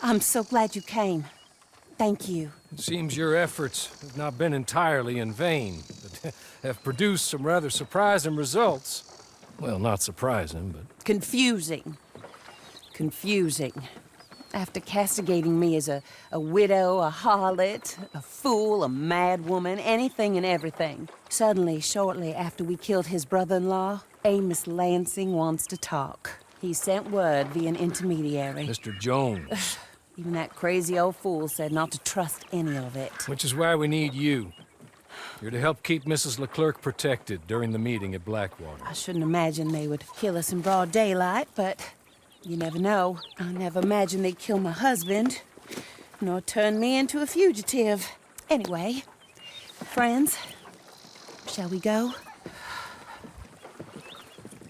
I'm so glad you came. Thank you. It seems your efforts have not been entirely in vain, but have produced some rather surprising results. Well, not surprising, but... Confusing. Confusing. After castigating me as a widow, a harlot, a fool, a mad woman, anything and everything, suddenly, shortly after we killed his brother-in-law, Amos Lansing wants to talk. He sent word via an intermediary. Mr. Jones. Even that crazy old fool said not to trust any of it. Which is why we need you. You're to help keep Mrs. Leclerc protected during the meeting at Blackwater. I shouldn't imagine they would kill us in broad daylight, but you never know. I never imagined they'd kill my husband, nor turn me into a fugitive. Anyway, friends, shall we go?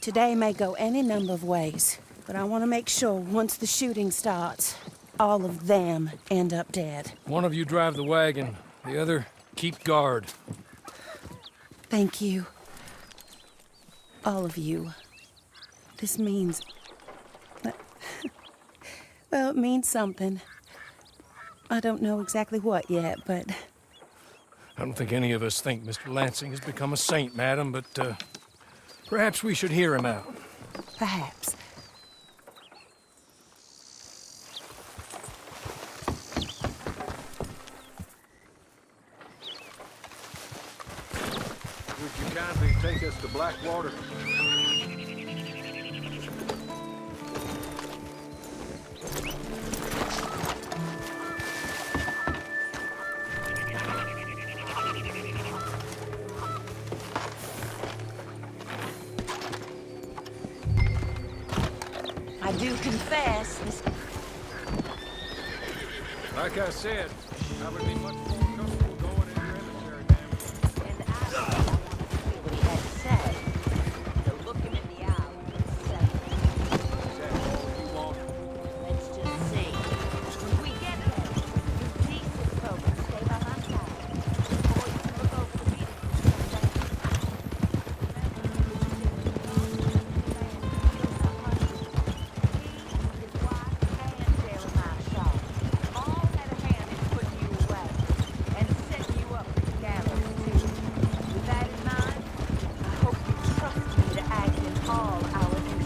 Today may go any number of ways, but I want to make sure once the shooting starts, all of them end up dead. One of you drive the wagon, the other keep guard. Thank you. All of you. This means... well, it means something. I don't know exactly what yet, but... I don't think any of us think Mr. Lansing has become a saint, madam, but perhaps we should hear him out. Perhaps. Would you kindly take us to Blackwater? I do confess, this... Like I said, I would be much more comfortable going in your emissary, ma'am. And I want to hear what he had to say. So look him in the eye and say, Is that all you want? let's just see. When we get there, you decent folks stay by my side. Boys can look over the meeting.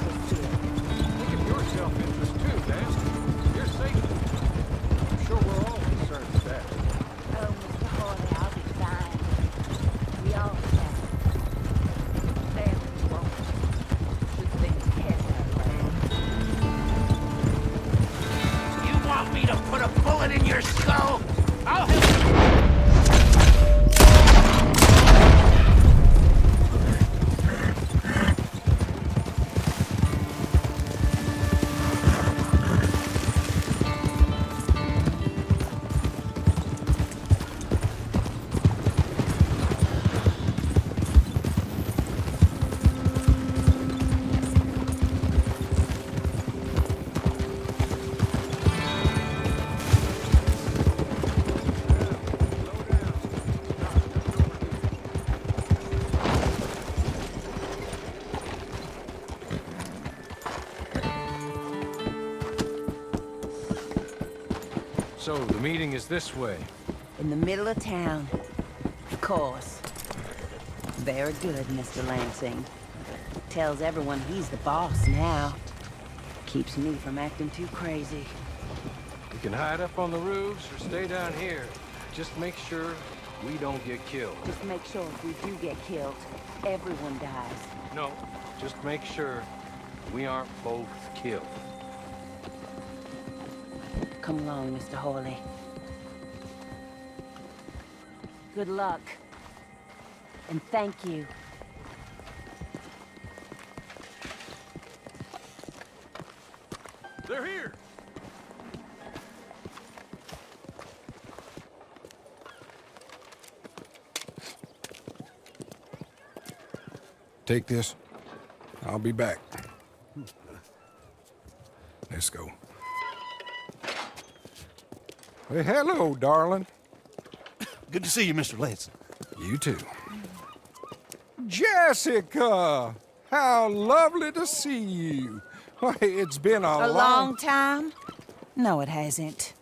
Think of your self-interest too, Dance. Your safety. I'm sure we're all concerned with that. Oh, Mr. Hawley, I'll be fine. We all can. Family won't. Should things head that way. You want me to put a bullet in your skull? I'll help. So, the meeting is this way. In the middle of town. Of course. Very good, Mr. Lansing. Tells everyone he's the boss now. Keeps me from acting too crazy. We can hide up on the roofs or stay down here. Just make sure we don't get killed. Just make sure if we do get killed, everyone dies. No, just make sure we aren't both killed. Come along, Mr. Hawley. Good luck. And thank you. They're here! Take this. I'll be back. Let's go. Hey, hello, darling. Good to see you, Mr. Lansing. You too. Jessica! How lovely to see you. Why, it's been a A long time? No, it hasn't.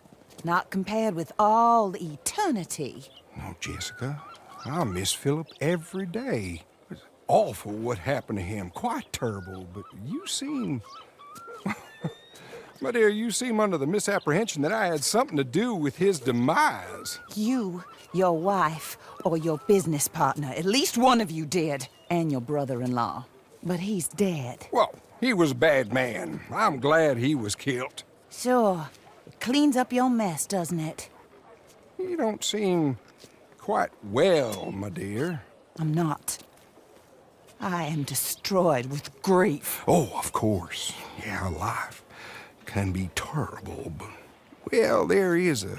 Not compared with all eternity. No, Jessica, I miss Philip every day. It's awful what happened to him. Quite terrible, but you seem... My dear, you seem under the misapprehension that I had something to do with his demise. You, your wife, or your business partner, at least one of you did, and your brother-in-law. But he's dead. Well, he was a bad man. I'm glad he was killed. Sure. It cleans up your mess, doesn't it? You don't seem quite well, my dear. I'm not. I am destroyed with grief. Oh, of course. Yeah, life can be terrible, but... Well, there is a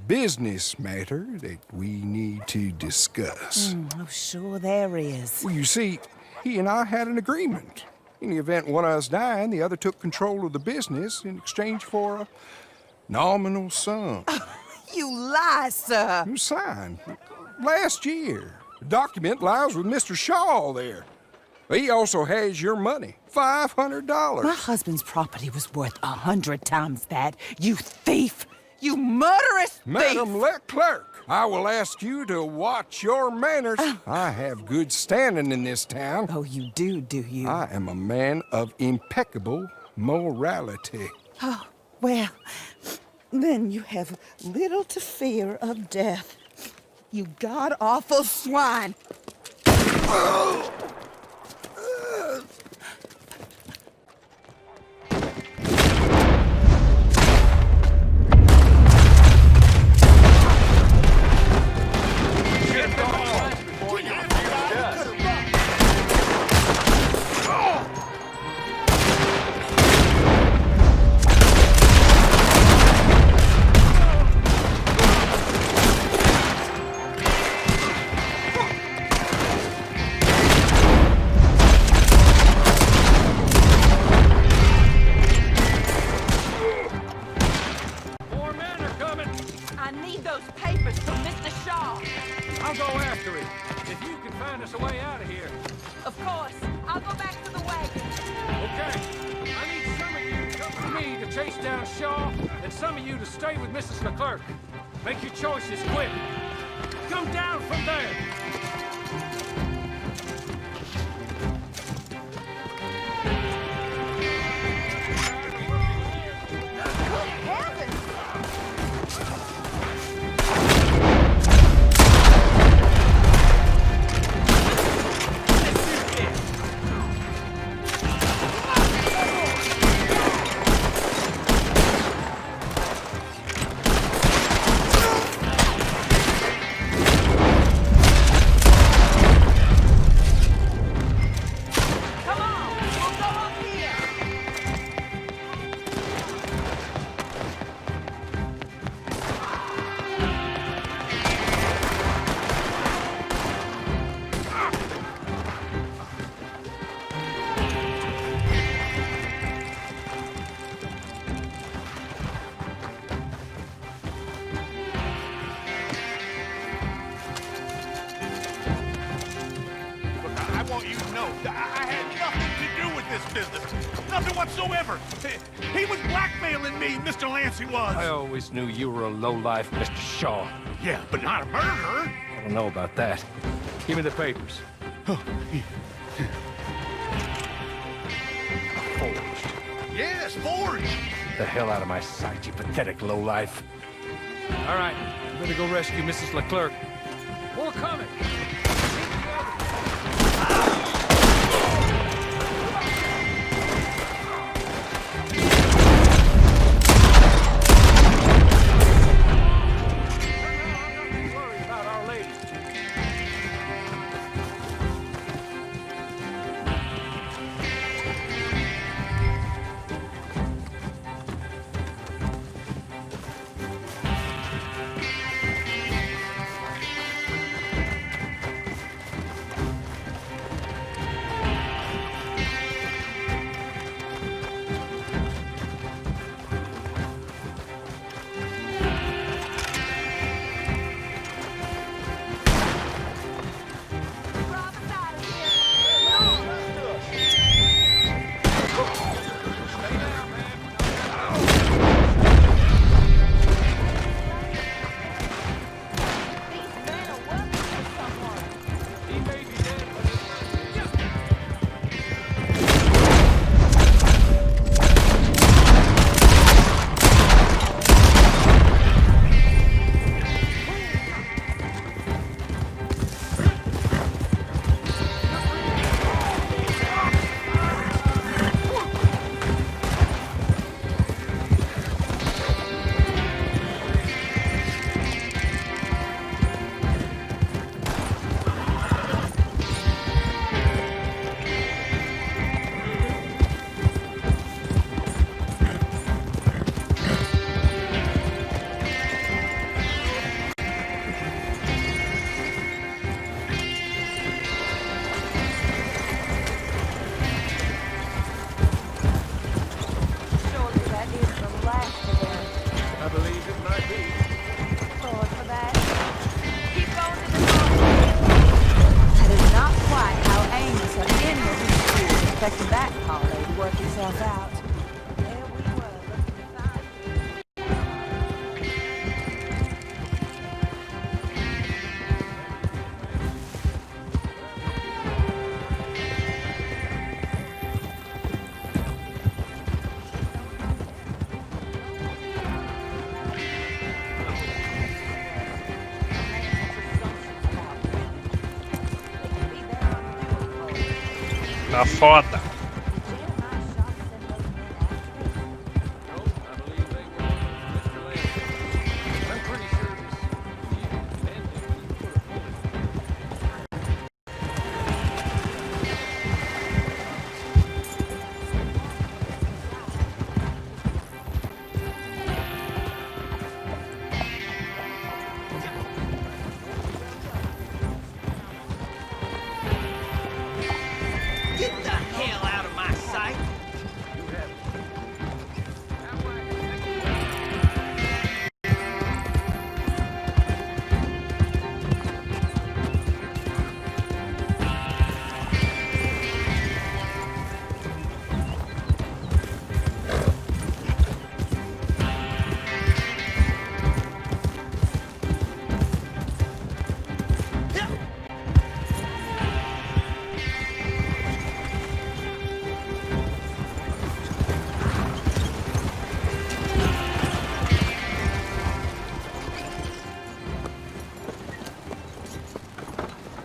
business matter that we need to discuss. Oh, sure there is. Well, you see, he and I had an agreement. In the event one of us died, the other took control of the business in exchange for a nominal sum. You lie, sir. It was signed last year. The document lies with Mr. Shaw there. He also has your money, $500. My husband's property was worth 100 times that. You thief! You murderous thief! Madam Leclerc, I will ask you to watch your manners. I have good standing in this town. Oh, you do you? I am a man of impeccable morality. Oh, well, then you have little to fear of death. You god-awful swine! I'll go after him. If you can find us a way out of here. Of course. I'll go back to the wagon. Okay. I need some of you to come with me to chase down Shaw, and some of you to stay with Mrs. Leclerc. Make your choices quick. Come down from there. Nothing whatsoever. He was blackmailing me, Mr. Lancey was. I always knew you were a lowlife, Mr. Shaw. Yeah, but not a murderer. I don't know about that. Give me the papers. Forged. Yes, forged. The hell out of my sight, you pathetic lowlife. All right, you better go rescue Mrs. Leclerc. More coming. Tá foda. Get the hell out of my sight!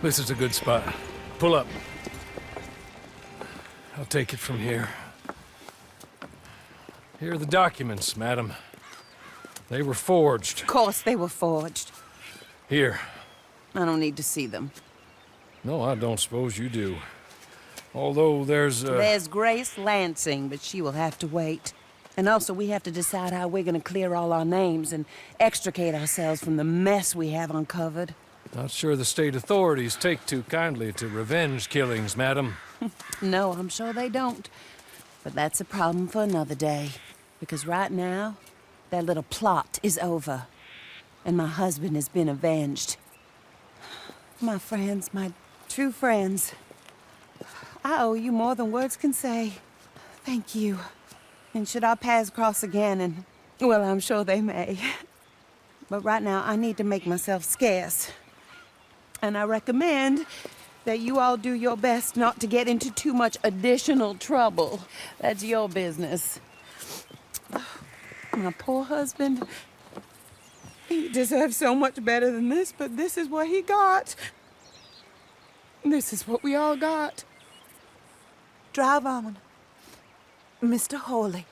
This is a good spot. Pull up. I'll take it from here. Here are the documents, madam. They were forged. Of course they were forged. Here. I don't need to see them. No, I don't suppose you do. Although there's There's Grace Lansing, but she will have to wait. And also, we have to decide how we're gonna clear all our names and extricate ourselves from the mess we have uncovered. Not sure the state authorities take too kindly to revenge killings, madam. No, I'm sure they don't. But that's a problem for another day. Because right now, that little plot is over. And my husband has been avenged. My friends, my true friends. I owe you more than words can say. Thank you. And should our paths cross again, and, well, I'm sure they may. But right now, I need to make myself scarce. And I recommend that you all do your best not to get into too much additional trouble. That's your business. My poor husband. He deserves so much better than this, but this is what he got. This is what we all got. Drive on, Mr. Hawley.